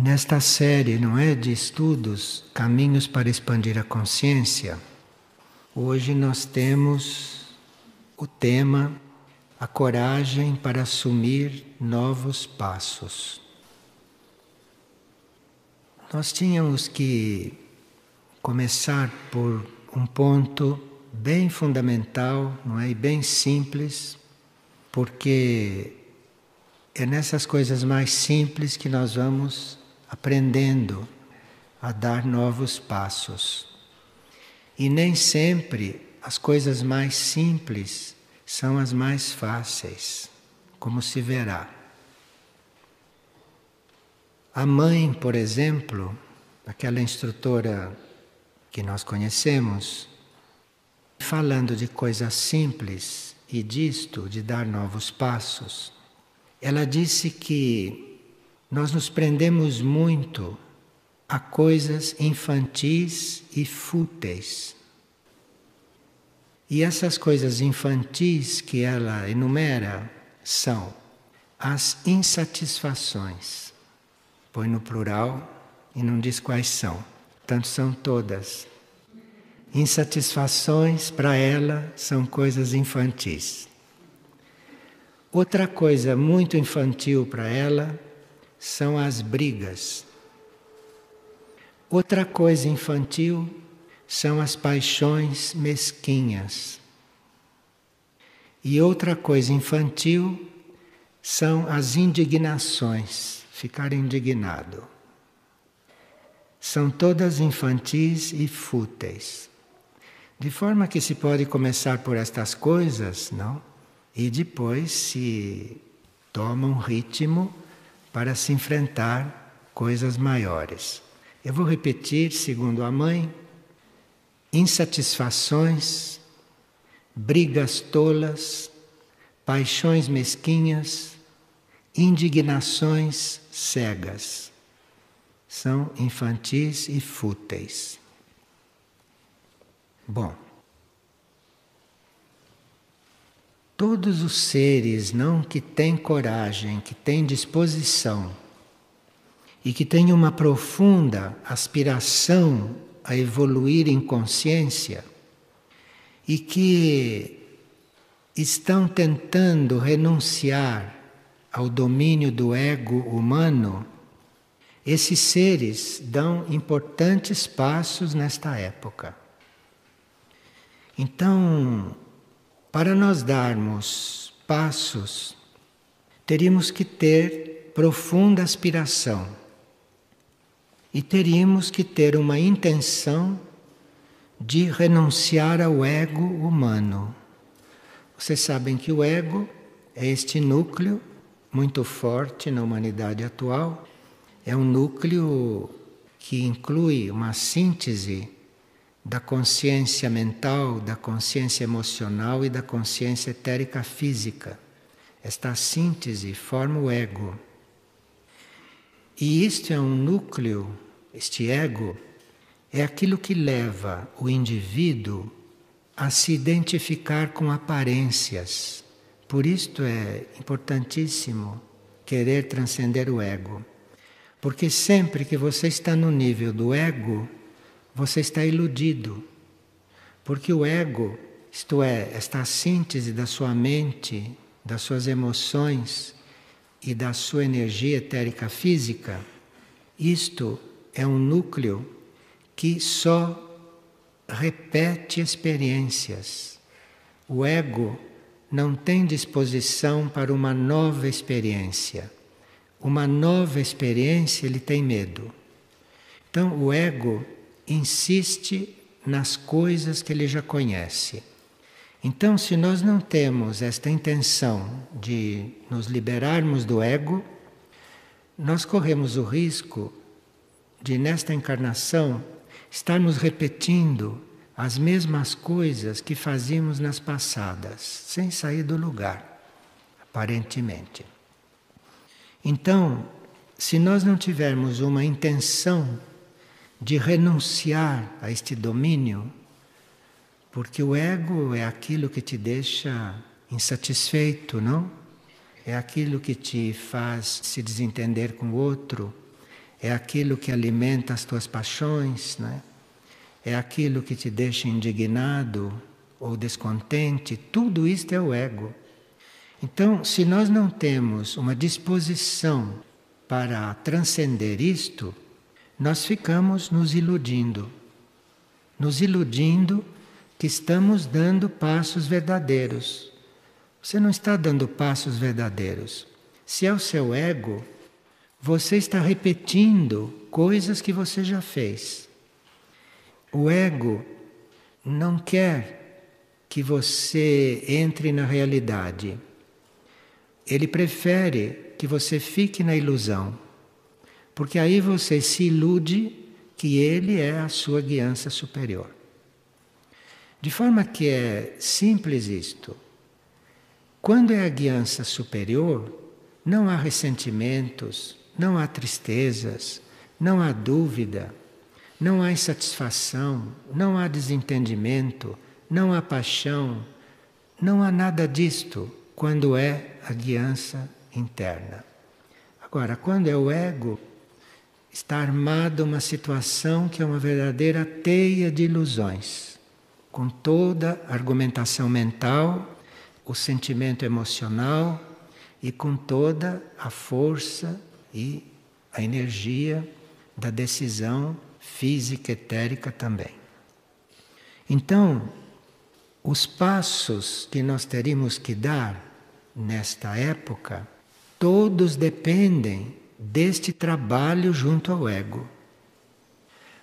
Nesta série, não é, de estudos, Caminhos para Expandir a Consciência, hoje nós temos o tema A Coragem para Assumir Novos Passos. Nós tínhamos que começar por um ponto bem fundamental, não é, e bem simples, porque é nessas coisas mais simples que nós vamos aprendendo a dar novos passos. E nem sempre as coisas mais simples são as mais fáceis, como se verá. A mãe, por exemplo, aquela instrutora que nós conhecemos, falando de coisas simples e disto, de dar novos passos, ela disse que nós nos prendemos muito a coisas infantis e fúteis. E essas coisas infantis que ela enumera são as insatisfações. Põe no plural e não diz quais são. Portanto, são todas. Insatisfações, para ela, são coisas infantis. Outra coisa muito infantil para ela são as brigas. Outra coisa infantil são as paixões mesquinhas. E outra coisa infantil são as indignações, ficar indignado. São todas infantis e fúteis. De forma que se pode começar por estas coisas, não? E depois se toma um ritmo para se enfrentar coisas maiores. Eu vou repetir, segundo a mãe: insatisfações, brigas tolas, paixões mesquinhas, indignações cegas. São infantis e fúteis. Bom, todos os seres não que têm coragem, que têm disposição e que têm uma profunda aspiração a evoluir em consciência e que estão tentando renunciar ao domínio do ego humano, esses seres dão importantes passos nesta época. Então, para nós darmos passos, teríamos que ter profunda aspiração e teríamos que ter uma intenção de renunciar ao ego humano. Vocês sabem que o ego é este núcleo muito forte na humanidade atual, é um núcleo que inclui uma síntese da consciência mental, da consciência emocional e da consciência etérica física. Esta síntese forma o ego. E isto é um núcleo, este ego, é aquilo que leva o indivíduo a se identificar com aparências. Por isto é importantíssimo querer transcender o ego. Porque sempre que você está no nível do ego, você está iludido, porque o ego, isto é, esta síntese da sua mente, das suas emoções e da sua energia etérica física, isto é um núcleo que só repete experiências. O ego não tem disposição para uma nova experiência. Uma nova experiência ele tem medo. Então o ego insiste nas coisas que ele já conhece. Então, se nós não temos esta intenção de nos liberarmos do ego, nós corremos o risco de, nesta encarnação, estarmos repetindo as mesmas coisas que fazíamos nas passadas, sem sair do lugar, aparentemente. Então, se nós não tivermos uma intenção de renunciar a este domínio, porque o ego é aquilo que te deixa insatisfeito, não? É aquilo que te faz se desentender com o outro, é aquilo que alimenta as tuas paixões, né? É aquilo que te deixa indignado ou descontente, tudo isto é o ego. Então, se nós não temos uma disposição para transcender isto, nós ficamos nos iludindo que estamos dando passos verdadeiros. Você não está dando passos verdadeiros. Se é o seu ego, você está repetindo coisas que você já fez. O ego não quer que você entre na realidade. Ele prefere que você fique na ilusão, porque aí você se ilude que ele é a sua guiança superior. De forma que é simples isto. Quando é a guiança superior, não há ressentimentos, não há tristezas, não há dúvida, não há insatisfação, não há desentendimento, não há paixão, não há nada disto quando é a guiança interna. Agora, quando é o ego, está armada uma situação que é uma verdadeira teia de ilusões, com toda a argumentação mental, o sentimento emocional e com toda a força e a energia da decisão física etérica também. Então, os passos que nós teríamos que dar nesta época, todos dependem deste trabalho junto ao ego.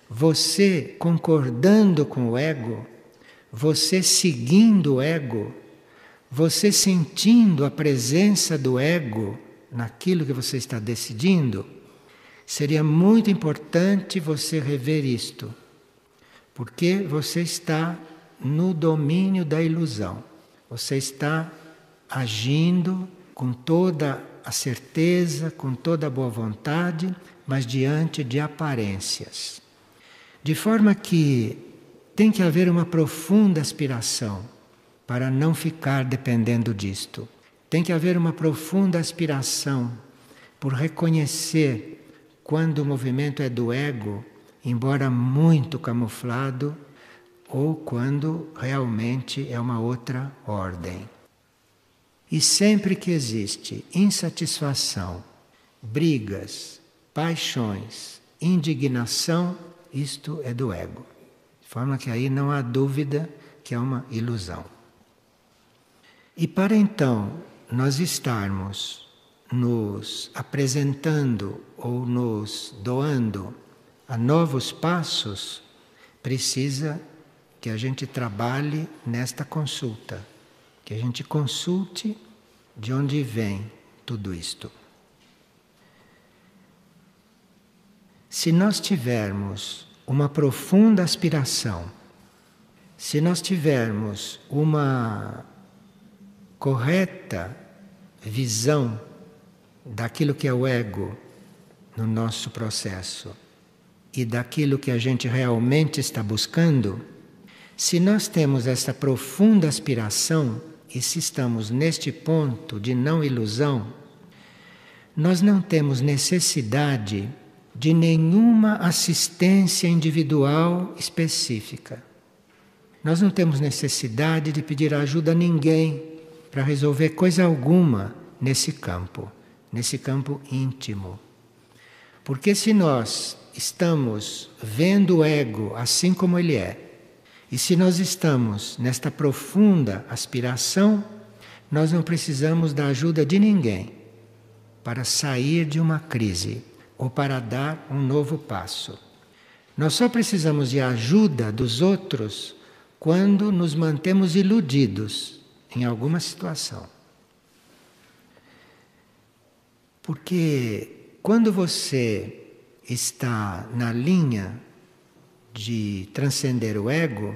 Você concordando com o ego, você seguindo o ego, você sentindo a presença do ego naquilo que você está decidindo, seria muito importante você rever isto, porque você está no domínio da ilusão. Você está agindo com toda a certeza, com toda a boa vontade, mas diante de aparências. De forma que tem que haver uma profunda aspiração para não ficar dependendo disto. Tem que haver uma profunda aspiração por reconhecer quando o movimento é do ego, embora muito camuflado, ou quando realmente é uma outra ordem. E sempre que existe insatisfação, brigas, paixões, indignação, isto é do ego. De forma que aí não há dúvida que é uma ilusão. E para então nós estarmos nos apresentando ou nos doando a novos passos, precisa que a gente trabalhe nesta consulta, que a gente consulte de onde vem tudo isto. Se nós tivermos uma profunda aspiração, se nós tivermos uma correta visão daquilo que é o ego no nosso processo e daquilo que a gente realmente está buscando, se nós temos essa profunda aspiração e se estamos neste ponto de não ilusão, nós não temos necessidade de nenhuma assistência individual específica. Nós não temos necessidade de pedir ajuda a ninguém para resolver coisa alguma nesse campo íntimo. Porque se nós estamos vendo o ego assim como ele é, e se nós estamos nesta profunda aspiração, nós não precisamos da ajuda de ninguém para sair de uma crise ou para dar um novo passo. Nós só precisamos de ajuda dos outros quando nos mantemos iludidos em alguma situação. Porque quando você está na linha de transcender o ego,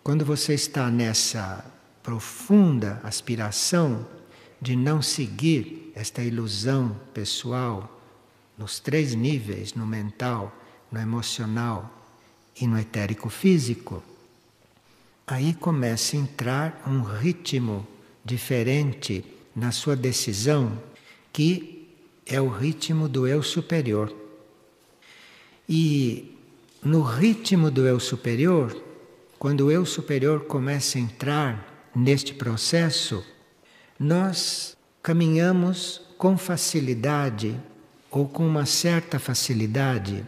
quando você está nessa profunda aspiração de não seguir esta ilusão pessoal nos 3 níveis, no mental, no emocional e no etérico físico, aí começa a entrar um ritmo diferente na sua decisão, que é o ritmo do eu superior. E no ritmo do eu superior, quando o eu superior começa a entrar neste processo, nós caminhamos com facilidade ou com uma certa facilidade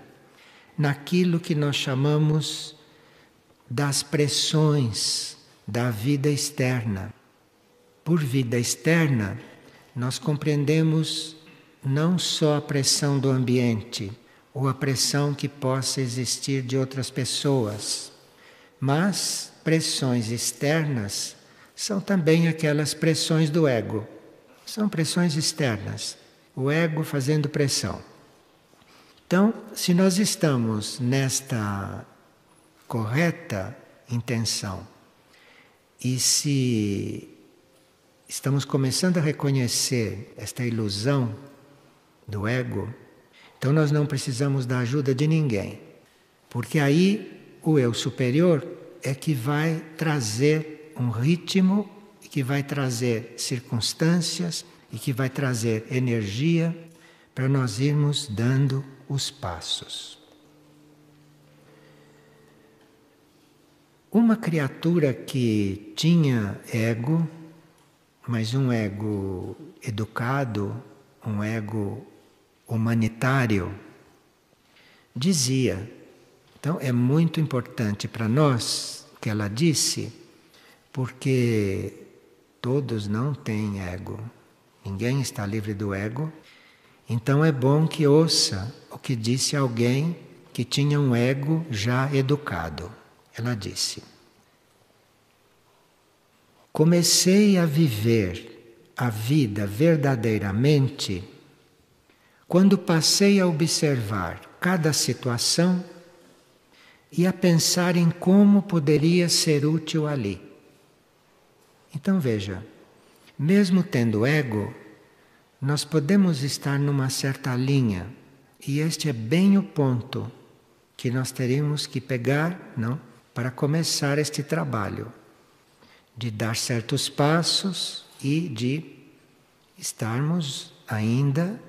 naquilo que nós chamamos das pressões da vida externa. Por vida externa, nós compreendemos não só a pressão do ambiente ou a pressão que possa existir de outras pessoas, mas pressões externas são também aquelas pressões do ego. São pressões externas. O ego fazendo pressão. Então, se nós estamos nesta correta intenção e se estamos começando a reconhecer esta ilusão do ego, então nós não precisamos da ajuda de ninguém. Porque aí o eu superior é que vai trazer um ritmo, que vai trazer circunstâncias e que vai trazer energia para nós irmos dando os passos. Uma criatura que tinha ego, mas um ego educado, um ego humanitário, dizia. Então é muito importante para nós o que ela disse, porque todos não têm ego. Ninguém está livre do ego. Então é bom que ouça o que disse alguém que tinha um ego já educado. Ela disse: comecei a viver a vida verdadeiramente quando passei a observar cada situação e a pensar em como poderia ser útil ali. Então veja, mesmo tendo ego, nós podemos estar numa certa linha, e este é bem o ponto que nós teríamos que pegar, não, para começar este trabalho de dar certos passos e de estarmos ainda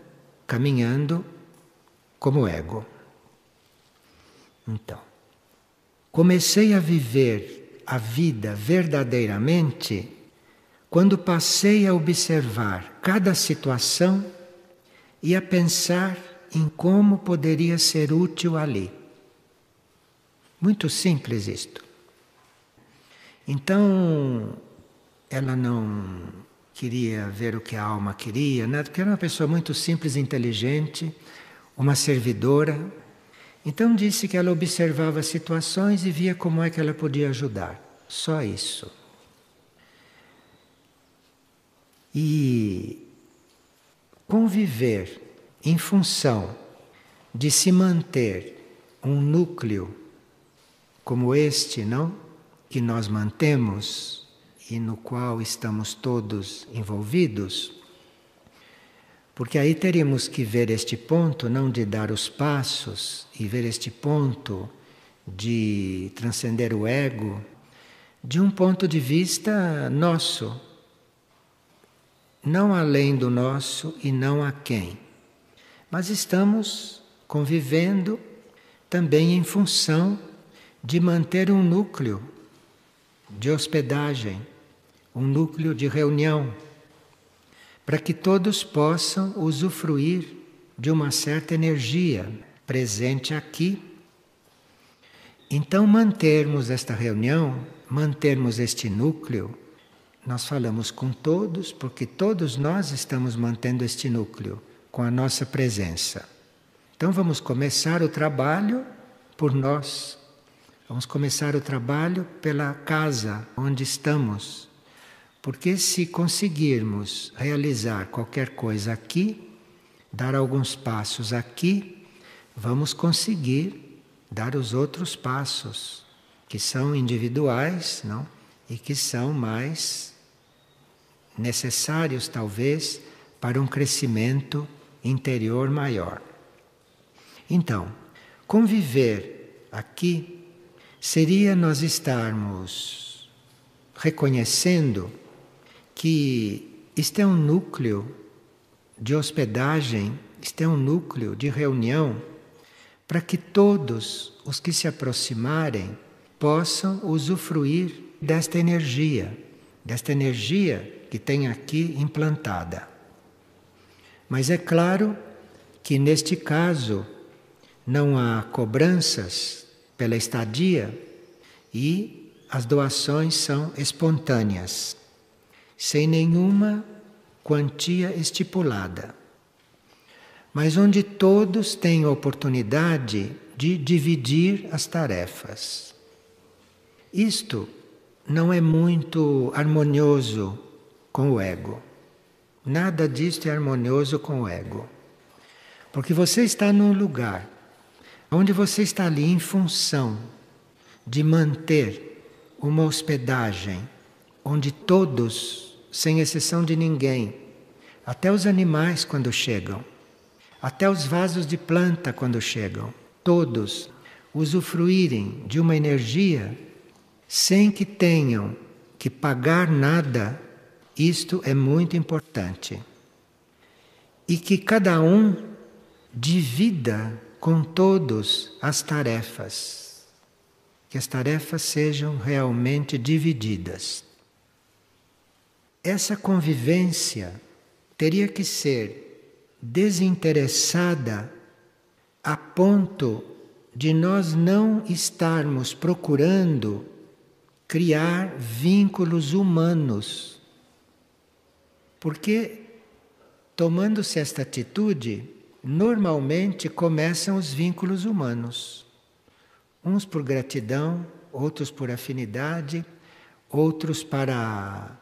caminhando como ego. Então, comecei a viver a vida verdadeiramente quando passei a observar cada situação e a pensar em como poderia ser útil ali. Muito simples isto. Então, ela não queria ver o que a alma queria, né? Porque era uma pessoa muito simples e inteligente, uma servidora. Então disse que ela observava situações e via como é que ela podia ajudar. Só isso. E conviver em função de se manter um núcleo como este, não? Que nós mantemos e no qual estamos todos envolvidos, porque aí teríamos que ver este ponto, não de dar os passos, e ver este ponto de transcender o ego, de um ponto de vista nosso, não além do nosso e não a quem, mas estamos convivendo também em função de manter um núcleo de hospedagem, um núcleo de reunião, para que todos possam usufruir de uma certa energia presente aqui. Então, mantermos esta reunião, mantermos este núcleo, nós falamos com todos, porque todos nós estamos mantendo este núcleo com a nossa presença. Então, vamos começar o trabalho por nós. Vamos começar o trabalho pela casa onde estamos, porque se conseguirmos realizar qualquer coisa aqui, dar alguns passos aqui, vamos conseguir dar os outros passos, que são individuais, não? E que são mais necessários, talvez, para um crescimento interior maior. Então, conviver aqui seria nós estarmos reconhecendo que isto é um núcleo de hospedagem, isto é um núcleo de reunião para que todos os que se aproximarem possam usufruir desta energia que tem aqui implantada. Mas é claro que neste caso não há cobranças pela estadia e as doações são espontâneas, sem nenhuma quantia estipulada, mas onde todos têm a oportunidade de dividir as tarefas. Isto não é muito harmonioso com o ego. Nada disto é harmonioso com o ego. Porque você está num lugar onde você está ali em função de manter uma hospedagem onde todos, sem exceção de ninguém, até os animais quando chegam, até os vasos de planta quando chegam, todos usufruírem de uma energia sem que tenham que pagar nada, isto é muito importante. E que cada um divida com todos as tarefas, que as tarefas sejam realmente divididas. Essa convivência teria que ser desinteressada a ponto de nós não estarmos procurando criar vínculos humanos. Porque, tomando-se esta atitude, normalmente começam os vínculos humanos. Uns por gratidão, outros por afinidade, outros para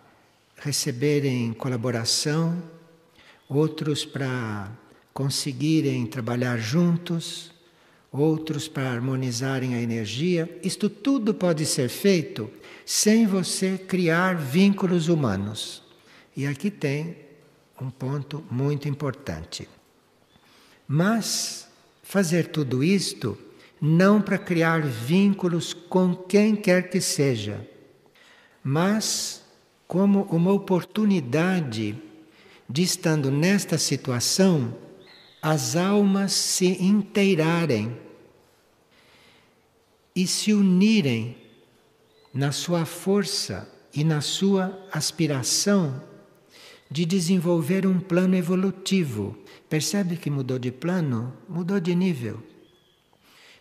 receberem colaboração, outros para conseguirem trabalhar juntos, outros para harmonizarem a energia. Isto tudo pode ser feito sem você criar vínculos humanos. E aqui tem um ponto muito importante. Mas fazer tudo isto não para criar vínculos com quem quer que seja, mas como uma oportunidade de, estando nesta situação, as almas se inteirarem e se unirem na sua força e na sua aspiração de desenvolver um plano evolutivo. Percebe que mudou de plano? Mudou de nível.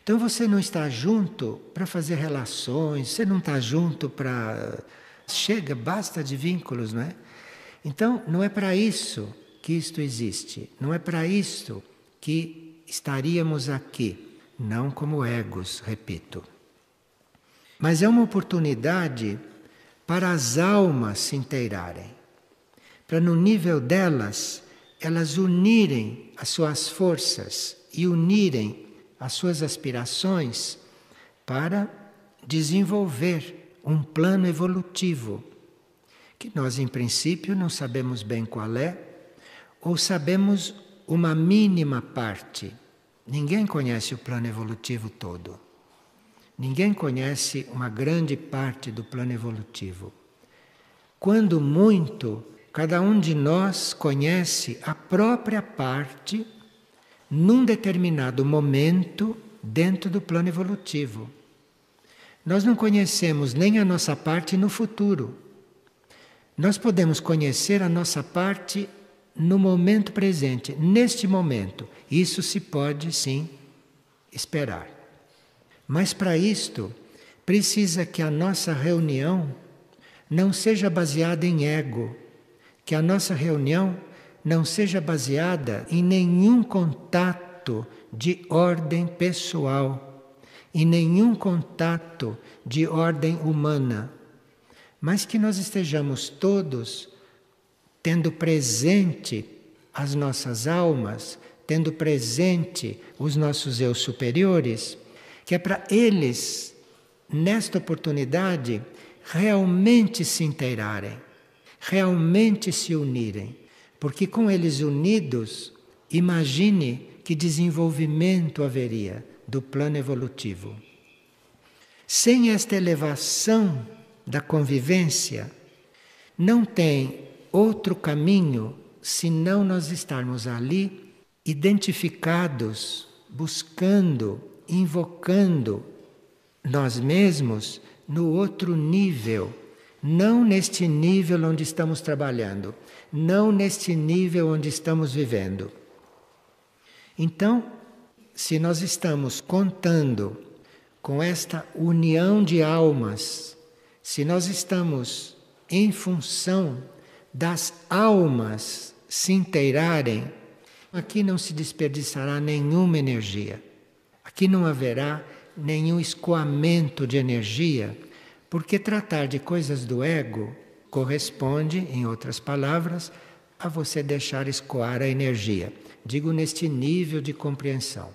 Então você não está junto para fazer relações, você não está junto para... Chega, basta de vínculos, não é? Então, não é para isso que isto existe. Não é para isto que estaríamos aqui. Não como egos, repito. Mas é uma oportunidade para as almas se inteirarem. Para no nível delas, elas unirem as suas forças e unirem as suas aspirações para desenvolver um plano evolutivo, que nós em princípio não sabemos bem qual é, ou sabemos uma mínima parte. Ninguém conhece o plano evolutivo todo. Ninguém conhece uma grande parte do plano evolutivo. Quando muito, cada um de nós conhece a própria parte num determinado momento dentro do plano evolutivo. Nós não conhecemos nem a nossa parte no futuro. Nós podemos conhecer a nossa parte no momento presente, neste momento. Isso se pode, sim, esperar. Mas para isto, precisa que a nossa reunião não seja baseada em ego, que a nossa reunião não seja baseada em nenhum contato de ordem pessoal, em nenhum contato de ordem humana, mas que nós estejamos todos tendo presente as nossas almas, tendo presente os nossos eus superiores, que é para eles, nesta oportunidade, realmente se inteirarem, realmente se unirem, porque com eles unidos, imagine que desenvolvimento haveria do plano evolutivo. Sem esta elevação da convivência, não tem outro caminho senão nós estarmos ali identificados buscando, invocando nós mesmos no outro nível, não neste nível onde estamos trabalhando, não neste nível onde estamos vivendo. Então, se nós estamos contando com esta união de almas, se nós estamos em função das almas se inteirarem, aqui não se desperdiçará nenhuma energia. Aqui não haverá nenhum escoamento de energia, porque tratar de coisas do ego corresponde, em outras palavras, a você deixar escoar a energia. Digo neste nível de compreensão.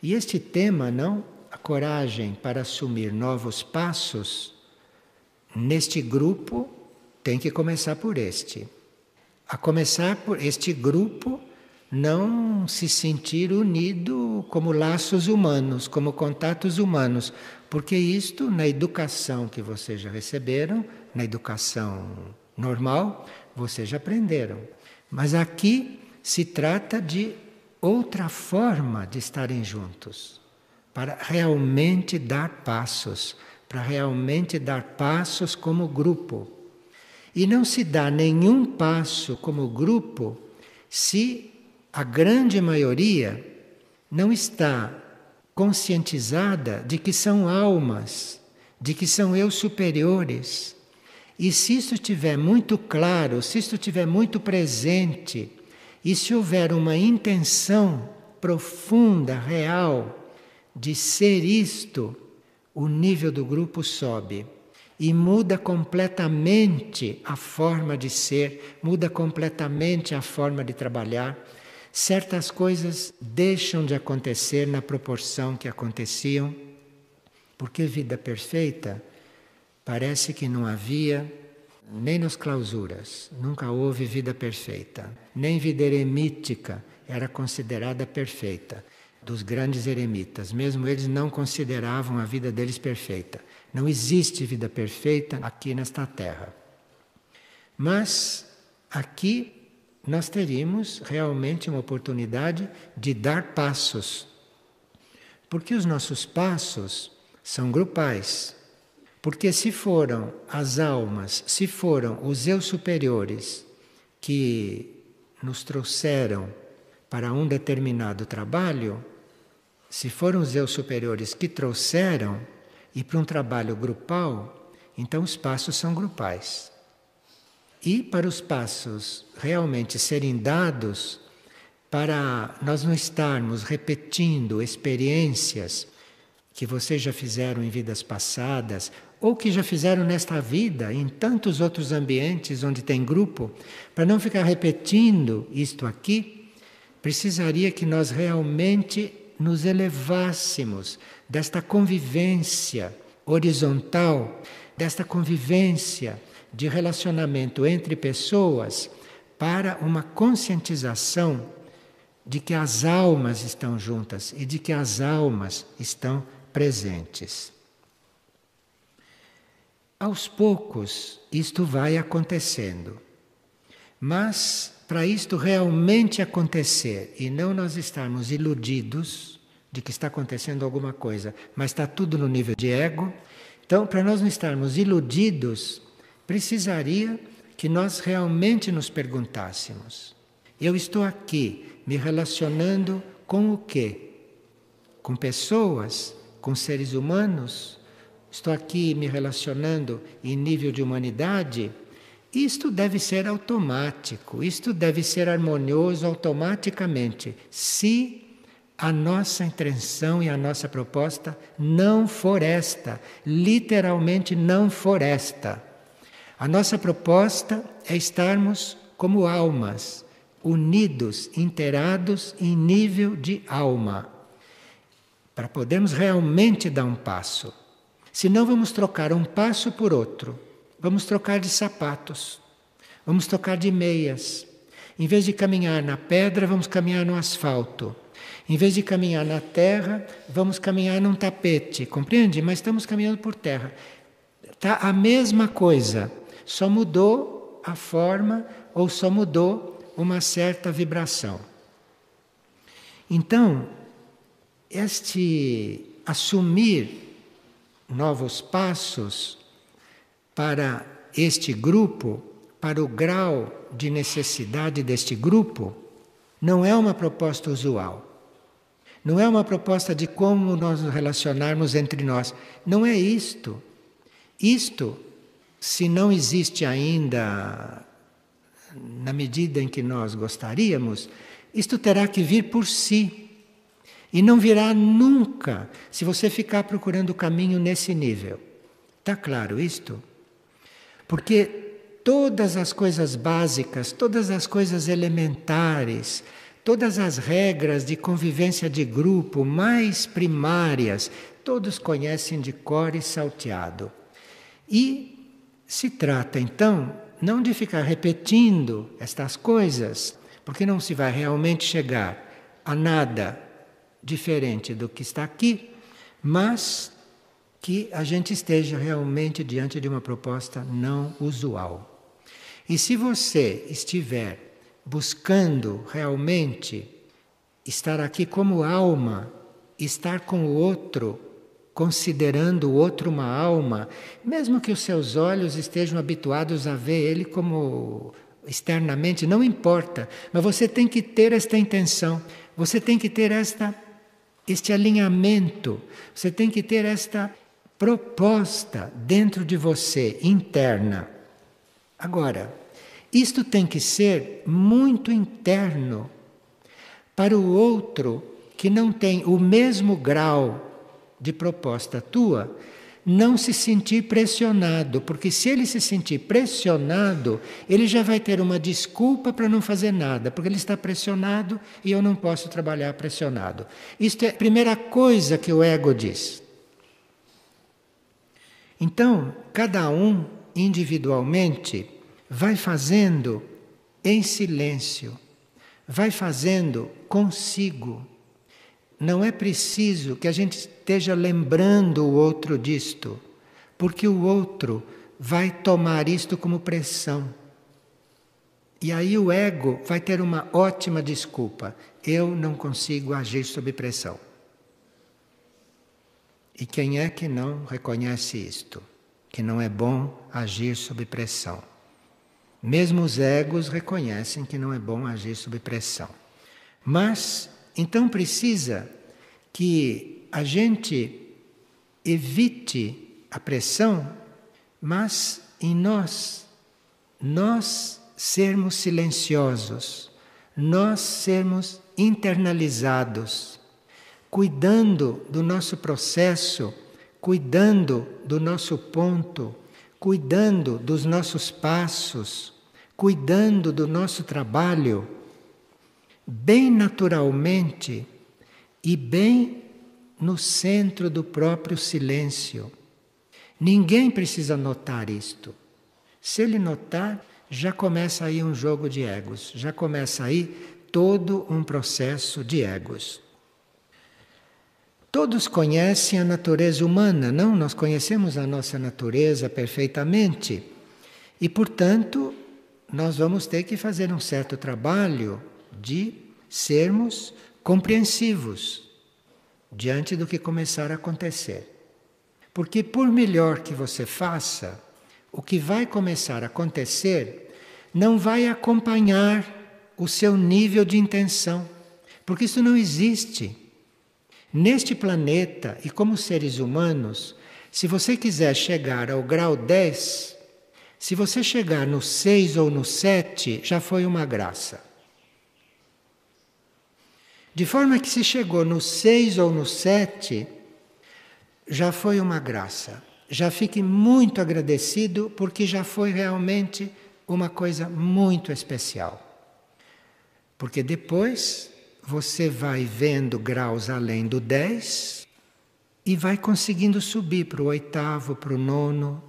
E este tema, não? A coragem para assumir novos passos, neste grupo tem que começar por este. A começar por este grupo não se sentir unido como laços humanos, como contatos humanos, porque isto na educação que vocês já receberam, na educação normal, vocês já aprenderam. Mas aqui se trata de outra forma de estarem juntos, para realmente dar passos, para realmente dar passos como grupo. E não se dá nenhum passo como grupo se a grande maioria não está conscientizada de que são almas, de que são eu superiores. E se isso estiver muito claro, se isso estiver muito presente, e se houver uma intenção profunda, real, de ser isto, o nível do grupo sobe. E muda completamente a forma de ser, muda completamente a forma de trabalhar. Certas coisas deixam de acontecer na proporção que aconteciam, porque vida perfeita parece que não havia nem nas clausuras, nunca houve vida perfeita. Nem vida eremítica era considerada perfeita. Dos grandes eremitas, mesmo eles não consideravam a vida deles perfeita. Não existe vida perfeita aqui nesta terra. Mas aqui nós teríamos realmente uma oportunidade de dar passos. Porque os nossos passos são grupais. Porque se foram as almas, se foram os eu superiores que nos trouxeram para um determinado trabalho, se foram os eu superiores que trouxeram e para um trabalho grupal, então os passos são grupais. E para os passos realmente serem dados, para nós não estarmos repetindo experiências que vocês já fizeram em vidas passadas, ou que já fizeram nesta vida, em tantos outros ambientes onde tem grupo, para não ficar repetindo isto aqui, precisaria que nós realmente nos elevássemos desta convivência horizontal, desta convivência de relacionamento entre pessoas, para uma conscientização de que as almas estão juntas e de que as almas estão presentes. Aos poucos isto vai acontecendo, mas para isto realmente acontecer e não nós estarmos iludidos de que está acontecendo alguma coisa, mas está tudo no nível de ego, então para nós não estarmos iludidos, precisaria que nós realmente nos perguntássemos: eu estou aqui me relacionando com o quê? Com pessoas? Com seres humanos? Estou aqui me relacionando em nível de humanidade? Isto deve ser automático, isto deve ser harmonioso automaticamente, se a nossa intenção e a nossa proposta não for esta, literalmente não for esta. A nossa proposta é estarmos como almas, unidos, inteirados em nível de alma, para podermos realmente dar um passo. Senão vamos trocar um passo por outro. Vamos trocar de sapatos, vamos trocar de meias. Em vez de caminhar na pedra, vamos caminhar no asfalto. Em vez de caminhar na terra, vamos caminhar num tapete, compreende? Mas estamos caminhando por terra. Está a mesma coisa, só mudou a forma ou só mudou uma certa vibração. Então, este assumir novos passos para este grupo, para o grau de necessidade deste grupo, não é uma proposta usual. Não é uma proposta de como nós nos relacionarmos entre nós. Não é isto. Isto, se não existe ainda na medida em que nós gostaríamos, isto terá que vir por si. E não virá nunca se você ficar procurando o caminho nesse nível. Está claro isto? Porque todas as coisas básicas, todas as coisas elementares, todas as regras de convivência de grupo mais primárias, todos conhecem de cor e salteado. E se trata, então, não de ficar repetindo estas coisas, porque não se vai realmente chegar a nada diferente do que está aqui, mas que a gente esteja realmente diante de uma proposta não usual. E se você estiver buscando realmente estar aqui como alma, estar com o outro, considerando o outro uma alma, mesmo que os seus olhos estejam habituados a ver ele como externamente, não importa, mas você tem que ter esta intenção, você tem que ter este alinhamento, você tem que ter esta proposta dentro de você, interna. Agora, isto tem que ser muito interno para o outro que não tem o mesmo grau de proposta tua, não se sentir pressionado, porque se ele se sentir pressionado, ele já vai ter uma desculpa para não fazer nada, porque ele está pressionado e eu não posso trabalhar pressionado. Isto é a primeira coisa que o ego diz. Então, cada um individualmente vai fazendo em silêncio, vai fazendo consigo. Não é preciso que a gente esteja lembrando o outro disto, porque o outro vai tomar isto como pressão. E aí o ego vai ter uma ótima desculpa. Eu não consigo agir sob pressão. E quem é que não reconhece isto? Que não é bom agir sob pressão. Mesmo os egos reconhecem que não é bom agir sob pressão. Mas, então precisa que a gente evite a pressão, mas em nós sermos silenciosos, nós sermos internalizados, cuidando do nosso processo, cuidando do nosso ponto, cuidando dos nossos passos, cuidando do nosso trabalho, bem naturalmente e bem no centro do próprio silêncio. Ninguém precisa notar isto. Se ele notar, já começa aí um jogo de egos, já começa aí todo um processo de egos. Todos conhecem a natureza humana, não? Nós conhecemos a nossa natureza perfeitamente e, portanto, nós vamos ter que fazer um certo trabalho de sermos compreensivos diante do que começar a acontecer. Porque por melhor que você faça, o que vai começar a acontecer não vai acompanhar o seu nível de intenção, porque isso não existe. Neste planeta, e como seres humanos, se você quiser chegar ao grau 10, se você chegar no 6 ou no 7, já foi uma graça. De forma que se chegou no 6 ou no 7, já foi uma graça. Já fique muito agradecido, porque já foi realmente uma coisa muito especial. Porque depois você vai vendo graus além do 10 e vai conseguindo subir para o 8º, para o 9º.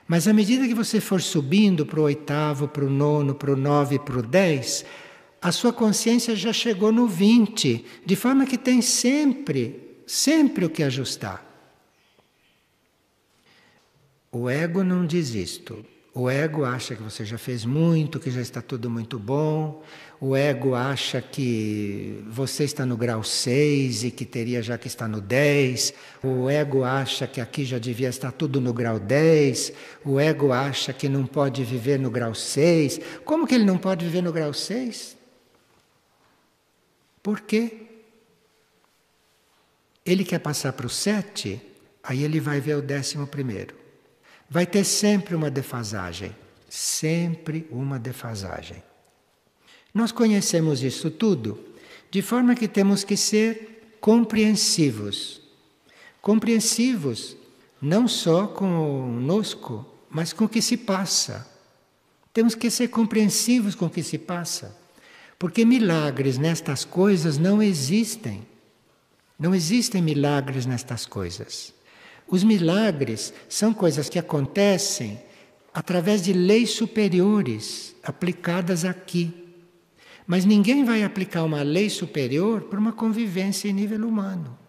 Mas à medida que você for subindo para o 8º, para o 9º, para o 9 e para o 10, a sua consciência já chegou no 20, de forma que tem sempre o que ajustar. O ego não diz isto. O ego acha que você já fez muito, que já está tudo muito bom. O ego acha que você está no grau 6 e que teria já que estar no 10. O ego acha que aqui já devia estar tudo no grau 10. O ego acha que não pode viver no grau 6. Como que ele não pode viver no grau 6? Por quê? Ele quer passar para o 7, aí ele vai ver o 11º. Vai ter sempre uma defasagem. Sempre uma defasagem. Nós conhecemos isso tudo, de forma que temos que ser compreensivos. Compreensivos não só conosco, mas com o que se passa. Temos que ser compreensivos com o que se passa. Porque milagres nestas coisas não existem. Não existem milagres nestas coisas. Os milagres são coisas que acontecem através de leis superiores aplicadas aqui. Mas ninguém vai aplicar uma lei superior para uma convivência em nível humano.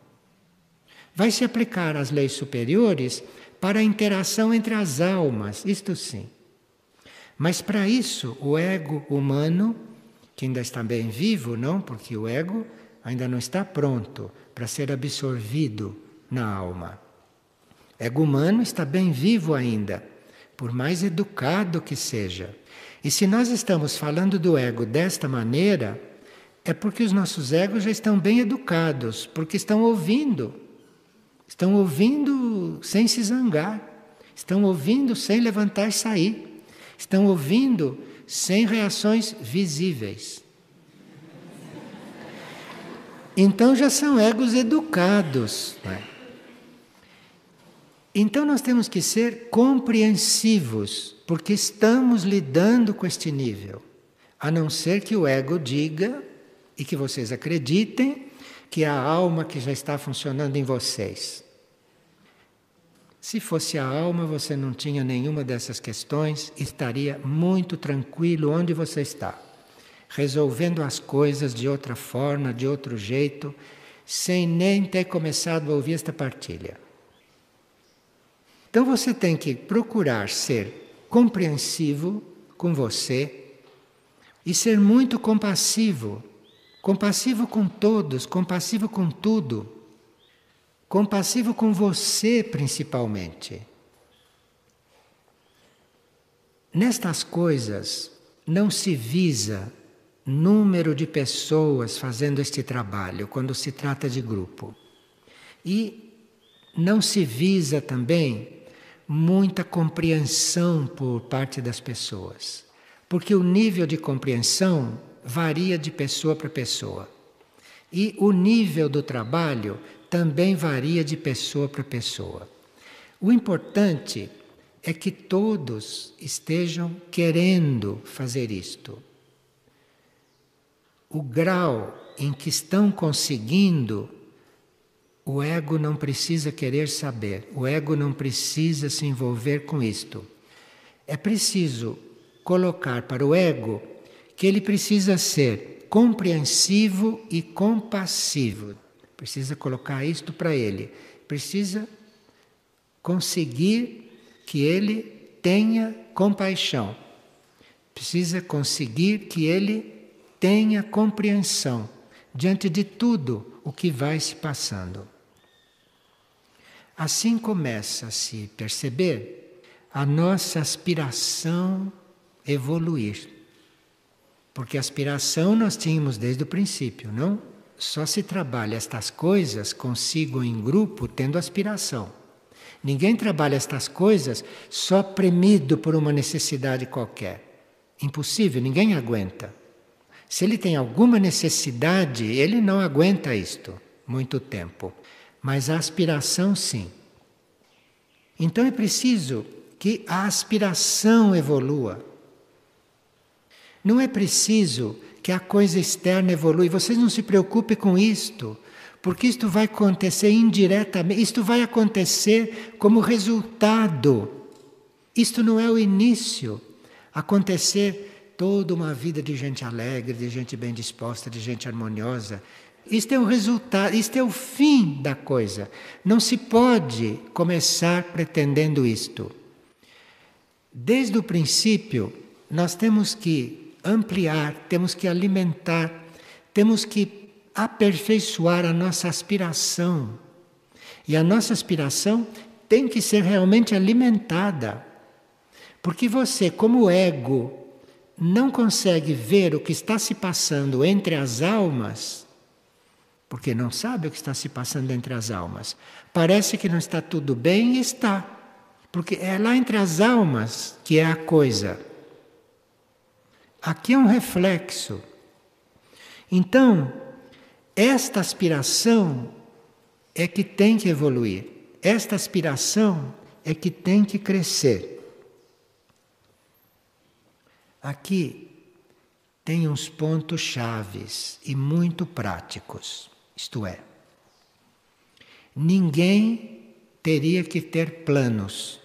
Vai se aplicar as leis superiores para a interação entre as almas, isto sim. Mas para isso, o ego humano, que ainda está bem vivo, não? Porque o ego ainda não está pronto para ser absorvido na alma. O ego humano está bem vivo ainda, por mais educado que seja. E se nós estamos falando do ego desta maneira, é porque os nossos egos já estão bem educados, porque estão ouvindo sem se zangar, estão ouvindo sem levantar e sair, estão ouvindo sem reações visíveis. Então já são egos educados, não é? Então nós temos que ser compreensivos, porque estamos lidando com este nível. A não ser que o ego diga, e que vocês acreditem, que é a alma que já está funcionando em vocês. Se fosse a alma, você não tinha nenhuma dessas questões, estaria muito tranquilo onde você está, resolvendo as coisas de outra forma, de outro jeito, sem nem ter começado a ouvir esta partilha. Então você tem que procurar ser compreensivo com você e ser muito compassivo. Compassivo com todos, compassivo com tudo. Compassivo com você principalmente. Nestas coisas não se visa número de pessoas fazendo este trabalho quando se trata de grupo. E não se visa também muita compreensão por parte das pessoas, porque o nível de compreensão varia de pessoa para pessoa. E o nível do trabalho também varia de pessoa para pessoa. O importante é que todos estejam querendo fazer isto. O grau em que estão conseguindo, o ego não precisa querer saber, o ego não precisa se envolver com isto. É preciso colocar para o ego que ele precisa ser compreensivo e compassivo. Precisa colocar isto para ele. Precisa conseguir que ele tenha compaixão. Precisa conseguir que ele tenha compreensão diante de tudo o que vai se passando. Assim começa a se perceber a nossa aspiração evoluir. Porque aspiração nós tínhamos desde o princípio, não? Só se trabalha estas coisas consigo em grupo tendo aspiração. Ninguém trabalha estas coisas só premido por uma necessidade qualquer. Impossível, ninguém aguenta. Se ele tem alguma necessidade, ele não aguenta isto muito tempo. Mas a aspiração, sim. Então é preciso que a aspiração evolua. Não é preciso que a coisa externa evolua. Vocês não se preocupem com isto, porque isto vai acontecer indiretamente. Isto vai acontecer como resultado. Isto não é o início. Acontecer toda uma vida de gente alegre, de gente bem disposta, de gente harmoniosa. Isto é o resultado, isto é o fim da coisa. Não se pode começar pretendendo isto. Desde o princípio, nós temos que ampliar, temos que alimentar, temos que aperfeiçoar a nossa aspiração. E a nossa aspiração tem que ser realmente alimentada. Porque você, como ego, não consegue ver o que está se passando entre as almas, porque não sabe o que está se passando entre as almas. Parece que não está tudo bem e está. Porque é lá entre as almas que é a coisa. Aqui é um reflexo. Então, esta aspiração é que tem que evoluir. Esta aspiração é que tem que crescer. Aqui tem uns pontos chaves e muito práticos. Isto é, ninguém teria que ter planos.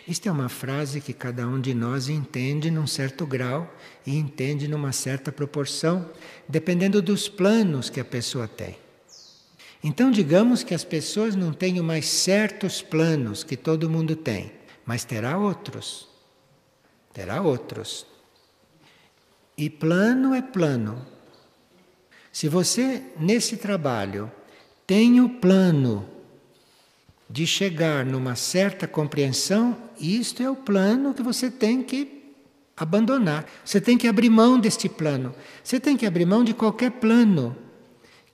Isto é uma frase que cada um de nós entende num certo grau e entende numa certa proporção, dependendo dos planos que a pessoa tem. Então, digamos que as pessoas não tenham mais certos planos que todo mundo tem, mas terá outros. Terá outros. E plano é plano. Se você, nesse trabalho, tem o plano de chegar numa certa compreensão, isto é o plano que você tem que abandonar. Você tem que abrir mão deste plano. Você tem que abrir mão de qualquer plano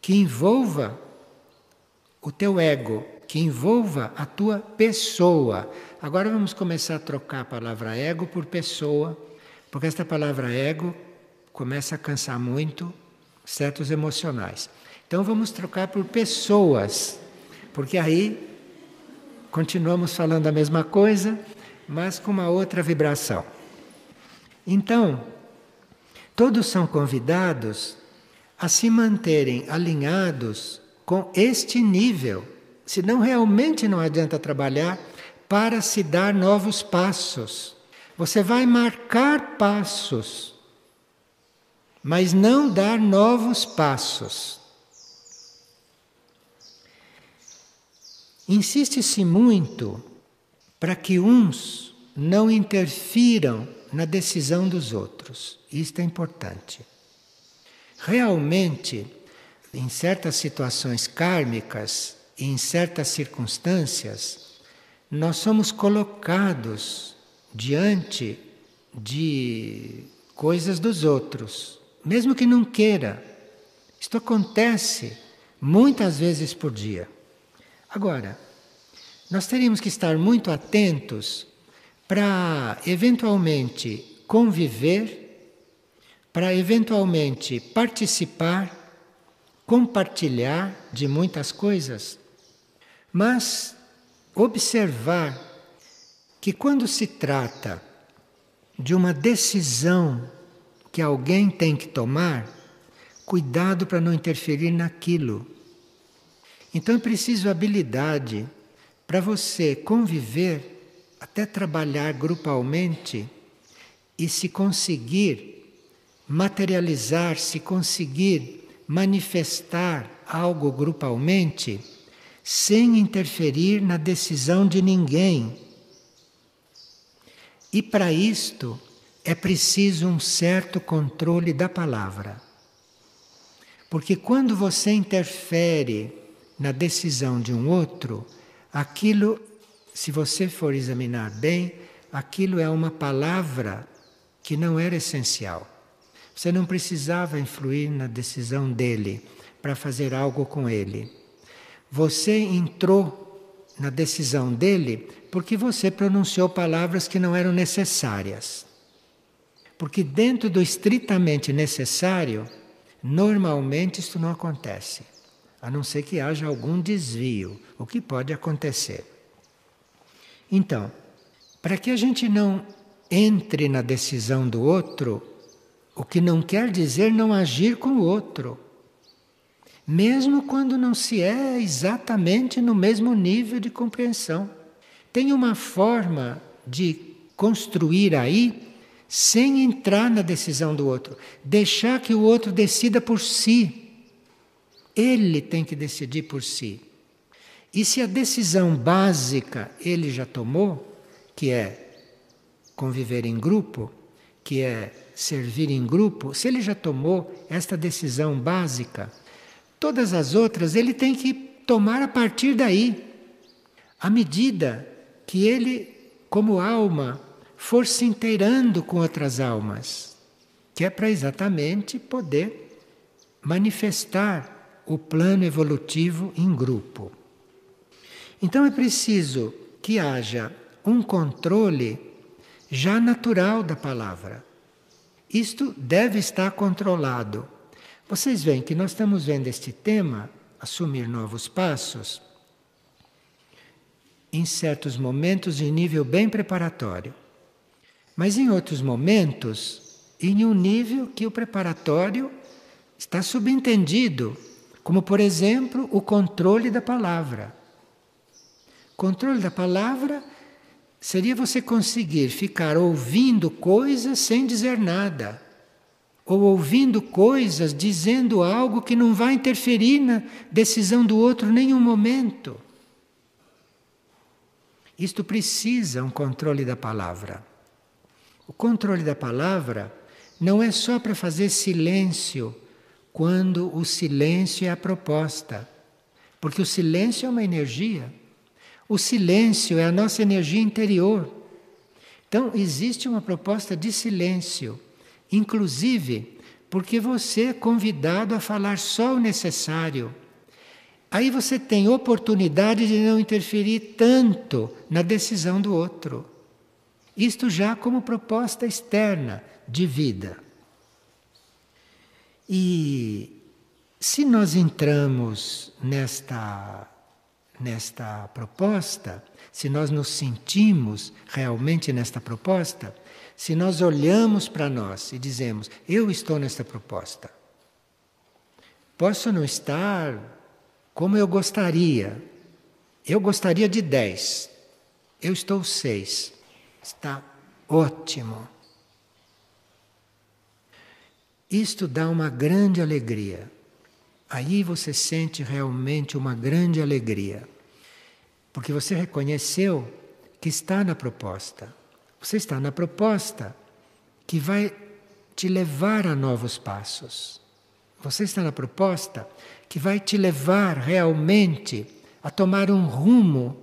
que envolva o teu ego, que envolva a tua pessoa. Agora vamos começar a trocar a palavra ego por pessoa, porque esta palavra ego começa a cansar muito certos emocionais. Então vamos trocar por pessoas, porque aí continuamos falando a mesma coisa, mas com uma outra vibração. Então, todos são convidados a se manterem alinhados com este nível, senão realmente não adianta trabalhar para se dar novos passos. Você vai marcar passos, mas não dar novos passos. Insiste-se muito para que uns não interfiram na decisão dos outros. Isto é importante. Realmente, em certas situações kármicas e em certas circunstâncias, nós somos colocados diante de coisas dos outros, mesmo que não queira. Isto acontece muitas vezes por dia. Agora, nós teríamos que estar muito atentos para eventualmente conviver, para eventualmente participar, compartilhar de muitas coisas, mas observar que quando se trata de uma decisão que alguém tem que tomar, cuidado para não interferir naquilo. Então é preciso habilidade para você conviver, até trabalhar grupalmente e se conseguir materializar, se conseguir manifestar algo grupalmente, sem interferir na decisão de ninguém. E para isto é preciso um certo controle da palavra. Porque quando você interfere na decisão de um outro, aquilo, se você for examinar bem, aquilo é uma palavra que não era essencial. Você não precisava influir na decisão dele para fazer algo com ele. Você entrou na decisão dele porque você pronunciou palavras que não eram necessárias. Porque dentro do estritamente necessário, normalmente isto não acontece. A não ser que haja algum desvio, o que pode acontecer. Então, para que a gente não entre na decisão do outro, o que não quer dizer não agir com o outro, mesmo quando não se é exatamente no mesmo nível de compreensão. Tem uma forma de construir aí sem entrar na decisão do outro, deixar que o outro decida por si. Ele tem que decidir por si. E se a decisão básica ele já tomou, que é conviver em grupo, que é servir em grupo, se ele já tomou esta decisão básica, todas as outras ele tem que tomar a partir daí. À medida que ele, como alma, for se inteirando com outras almas, que é para exatamente poder manifestar o plano evolutivo em grupo. Então é preciso que haja um controle já natural da palavra. Isto deve estar controlado. Vocês veem que nós estamos vendo este tema, assumir novos passos, em certos momentos em nível bem preparatório. Mas em outros momentos, em um nível que o preparatório está subentendido, como por exemplo o controle da palavra. Controle da palavra seria você conseguir ficar ouvindo coisas sem dizer nada, ou ouvindo coisas dizendo algo que não vai interferir na decisão do outro em nenhum momento. Isto precisa um controle da palavra. O controle da palavra não é só para fazer silêncio quando o silêncio é a proposta, porque o silêncio é uma energia. O silêncio é a nossa energia interior. Então, existe uma proposta de silêncio, inclusive porque você é convidado a falar só o necessário. Aí você tem oportunidade de não interferir tanto na decisão do outro. Isto já como proposta externa de vida. E se nós entramos nesta proposta, se nós nos sentimos realmente nesta proposta, se nós olhamos para nós e dizemos, eu estou nesta proposta. Posso não estar como eu gostaria. Eu gostaria de 10. Eu estou 6. Está ótimo. Isto dá uma grande alegria. Aí você sente realmente uma grande alegria. Porque você reconheceu que está na proposta. Você está na proposta que vai te levar a novos passos. Você está na proposta que vai te levar realmente a tomar um rumo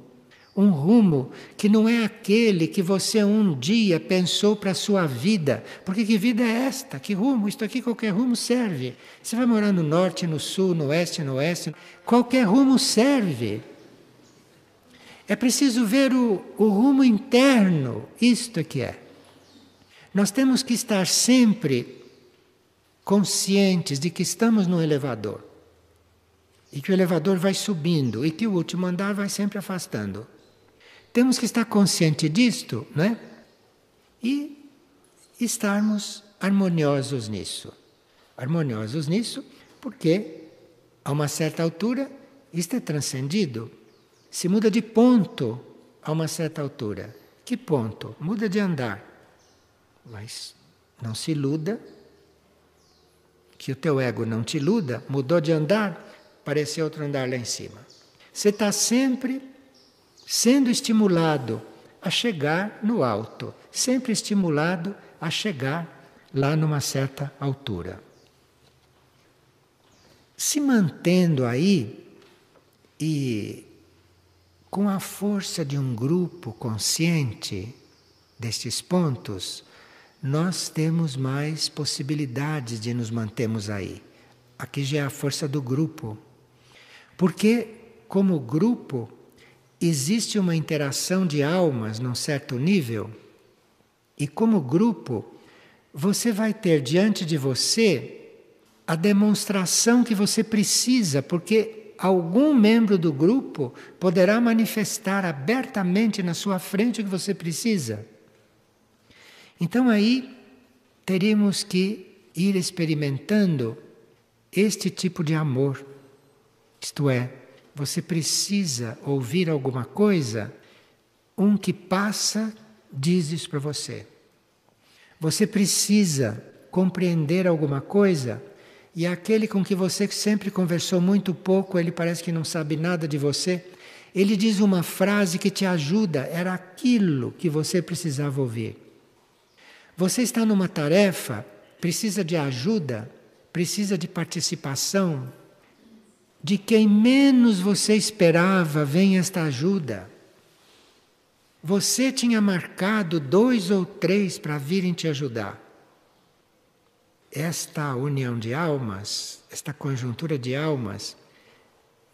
que não é aquele que você um dia pensou para a sua vida. Porque que vida é esta? Que rumo? Isto aqui, qualquer rumo serve. Você vai morar no norte, no sul, no oeste, qualquer rumo serve. É preciso ver o rumo interno, isto é que é. Nós temos que estar sempre conscientes de que estamos num elevador. E que o elevador vai subindo e que o último andar vai sempre afastando. Temos que estar conscientes disto, não é? E estarmos harmoniosos nisso. Harmoniosos nisso porque, a uma certa altura, isto é transcendido. Se muda de ponto a uma certa altura. Que ponto? Muda de andar. Mas não se iluda, que o teu ego não te iluda, mudou de andar, apareceu outro andar lá em cima. Você está sempre sendo estimulado a chegar no alto, sempre estimulado a chegar lá numa certa altura. Se mantendo aí e com a força de um grupo consciente destes pontos, nós temos mais possibilidades de nos mantermos aí. Aqui já é a força do grupo. Porque, como grupo, existe uma interação de almas num certo nível, e como grupo, você vai ter diante de você a demonstração que você precisa, porque algum membro do grupo poderá manifestar abertamente na sua frente o que você precisa. Então aí teríamos que ir experimentando este tipo de amor. Isto é, você precisa ouvir alguma coisa, um que passa diz isso para você. Você precisa compreender alguma coisa e aquele com que você sempre conversou muito pouco, ele parece que não sabe nada de você, Ele diz uma frase que te ajuda, era aquilo que você precisava ouvir. Você está numa tarefa, precisa de ajuda, precisa de participação. De quem menos você esperava vem esta ajuda. Você tinha marcado 2 ou 3 para virem te ajudar. Esta união de almas, esta conjuntura de almas,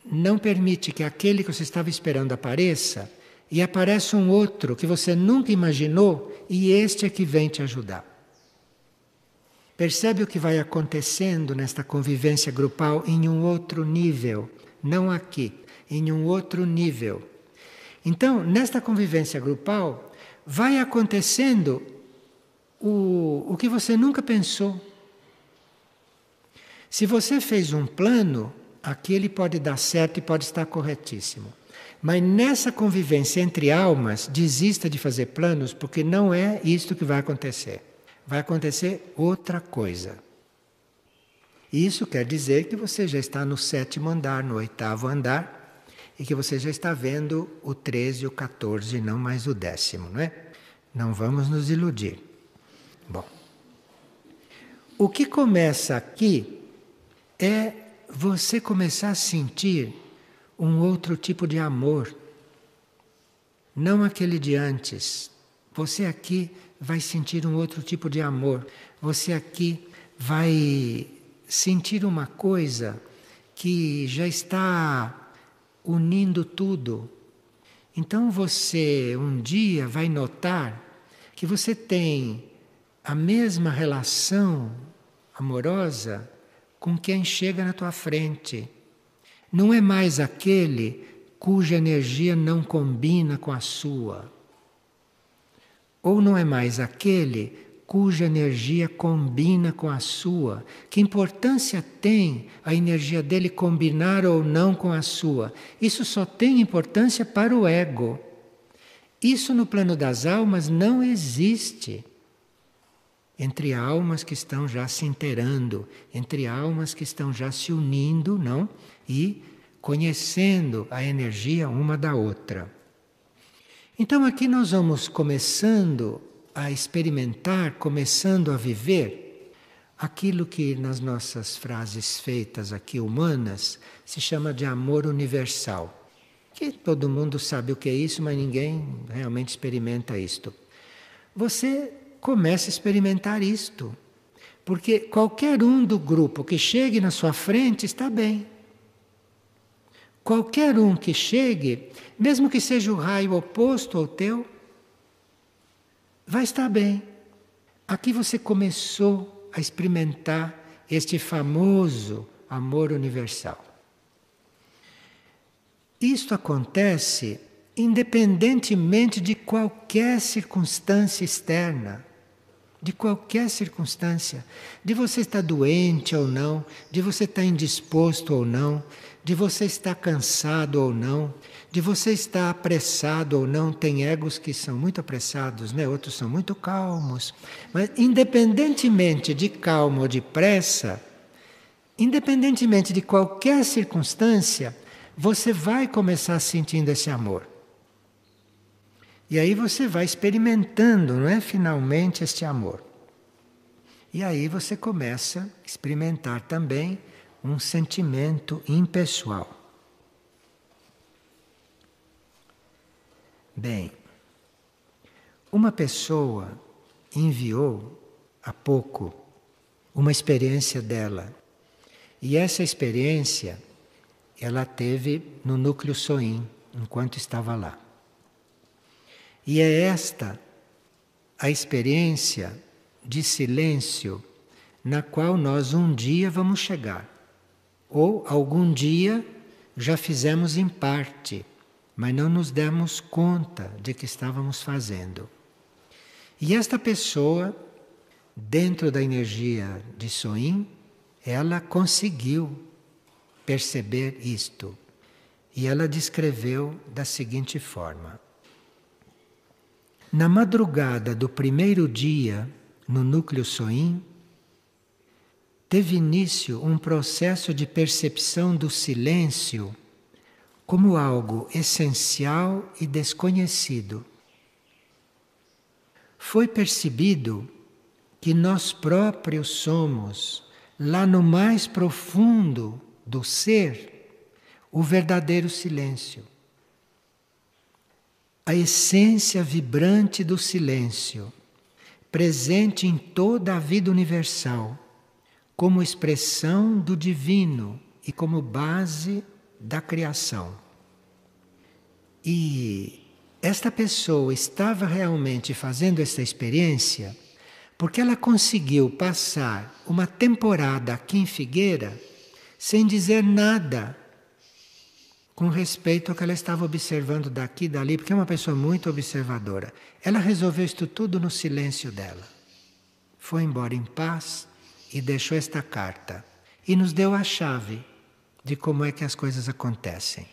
não permite que aquele que você estava esperando apareça e apareça um outro que você nunca imaginou e este é que vem te ajudar. Percebe o que vai acontecendo nesta convivência grupal em um outro nível, não aqui, em um outro nível. Então, nesta convivência grupal, vai acontecendo o que você nunca pensou. Se você fez um plano, aqui ele pode dar certo e pode estar corretíssimo. Mas nessa convivência entre almas, desista de fazer planos, porque não é isto que vai acontecer. Vai acontecer outra coisa. Isso quer dizer que você já está no 7º andar, no 8º andar, e que você já está vendo o 13 e o 14, não mais o 10º, não é? Não vamos nos iludir. Bom, o que começa aqui é você começar a sentir um outro tipo de amor, não aquele de antes. Você aqui vai sentir um outro tipo de amor. Você aqui vai sentir uma coisa que já está unindo tudo. Então você um dia vai notar que você tem a mesma relação amorosa com quem chega na tua frente. Não é mais aquele cuja energia não combina com a sua. Ou não é mais aquele cuja energia combina com a sua. Que importância tem a energia dele combinar ou não com a sua? Isso só tem importância para o ego. Isso no plano das almas não existe. Entre almas que estão já se inteirando, entre almas que estão já se unindo, não? E conhecendo a energia uma da outra. Então aqui nós vamos começando a experimentar, começando a viver aquilo que nas nossas frases feitas aqui humanas se chama de amor universal. Que todo mundo sabe o que é isso, mas ninguém realmente experimenta isto. Você começa a experimentar isto, porque qualquer um do grupo que chegue na sua frente está bem. Qualquer um que chegue, mesmo que seja o raio oposto ao teu, vai estar bem. Aqui você começou a experimentar este famoso amor universal. Isto acontece independentemente de qualquer circunstância externa. De qualquer circunstância, de você estar doente ou não, de você estar indisposto ou não, de você estar cansado ou não, de você estar apressado ou não. Tem egos que são muito apressados, né? Outros são muito calmos. Mas independentemente de calma ou de pressa, independentemente de qualquer circunstância, você vai começar sentindo esse amor. E aí você vai experimentando, não é? Finalmente este amor. E aí você começa a experimentar também um sentimento impessoal. Bem, uma pessoa enviou há pouco uma experiência dela. E essa experiência ela teve no núcleo Soin, enquanto estava lá. E é esta a experiência de silêncio na qual nós um dia vamos chegar. Ou algum dia já fizemos em parte, mas não nos demos conta de que estávamos fazendo. E esta pessoa, dentro da energia de Soin, ela conseguiu perceber isto. E ela descreveu da seguinte forma. Na madrugada do primeiro dia, no núcleo Soin, teve início um processo de percepção do silêncio como algo essencial e desconhecido. Foi percebido que nós próprios somos, lá no mais profundo do ser, o verdadeiro silêncio. A essência vibrante do silêncio, presente em toda a vida universal, como expressão do divino e como base da criação. E esta pessoa estava realmente fazendo essa experiência porque ela conseguiu passar uma temporada aqui em Figueira sem dizer nada com respeito ao que ela estava observando daqui e dali, porque é uma pessoa muito observadora. Ela resolveu isto tudo no silêncio dela. Foi embora em paz e deixou esta carta. E nos deu a chave de como é que as coisas acontecem.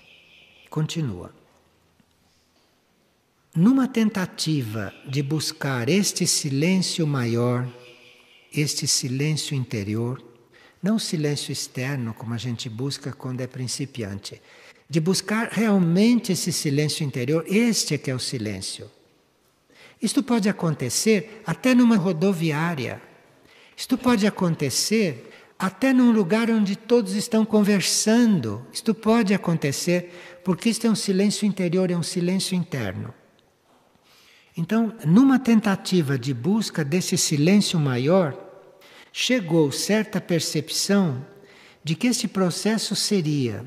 Continua. Numa tentativa de buscar este silêncio maior, este silêncio interior, não o silêncio externo como a gente busca quando é principiante, de buscar realmente esse silêncio interior, este é que é o silêncio. Isto pode acontecer até numa rodoviária, isto pode acontecer até num lugar onde todos estão conversando, isto pode acontecer porque isto é um silêncio interior, é um silêncio interno. Então, numa tentativa de busca desse silêncio maior, chegou certa percepção de que esse processo seria,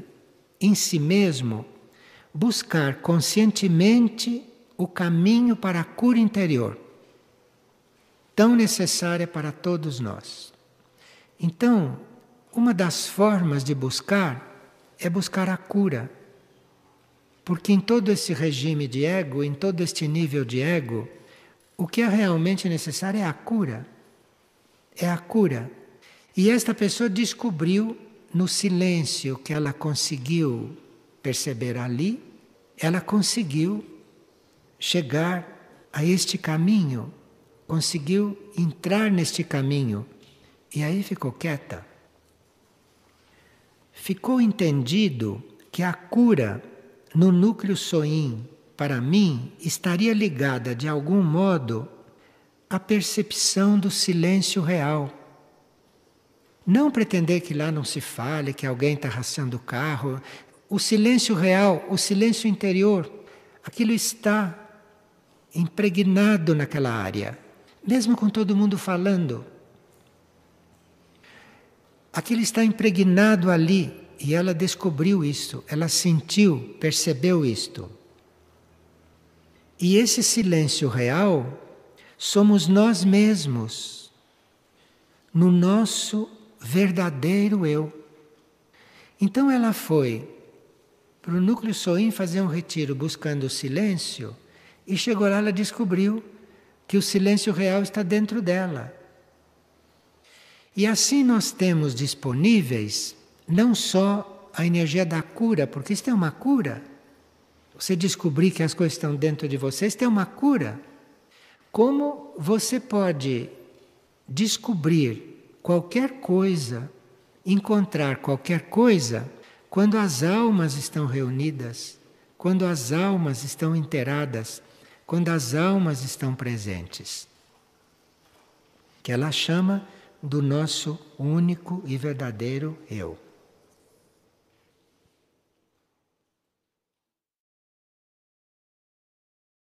em si mesmo, buscar conscientemente o caminho para a cura interior, tão necessária para todos nós. Então, uma das formas de buscar é buscar a cura. Porque em todo esse regime de ego, em todo este nível de ego, o que é realmente necessário é a cura. É a cura. E esta pessoa descobriu, no silêncio que ela conseguiu perceber ali, ela conseguiu chegar a este caminho, conseguiu entrar neste caminho. E aí ficou quieta. Ficou entendido que a cura no núcleo Soin, para mim, estaria ligada de algum modo à percepção do silêncio real. Não pretender que lá não se fale, que alguém está rachando o carro. O silêncio real, o silêncio interior, aquilo está impregnado naquela área, mesmo com todo mundo falando. Aquilo está impregnado ali. E ela descobriu isso, ela sentiu, percebeu isto. E esse silêncio real somos nós mesmos, no nosso verdadeiro eu. Então ela foi para o Núcleo Soin fazer um retiro buscando o silêncio e chegou lá, ela descobriu que o silêncio real está dentro dela. E assim nós temos disponíveis não só a energia da cura, porque isto é uma cura. Você descobrir que as coisas estão dentro de você, isto é uma cura. Como você pode descobrir qualquer coisa, encontrar qualquer coisa, quando as almas estão reunidas, quando as almas estão inteiradas, quando as almas estão presentes. Que ela chama do nosso único e verdadeiro eu.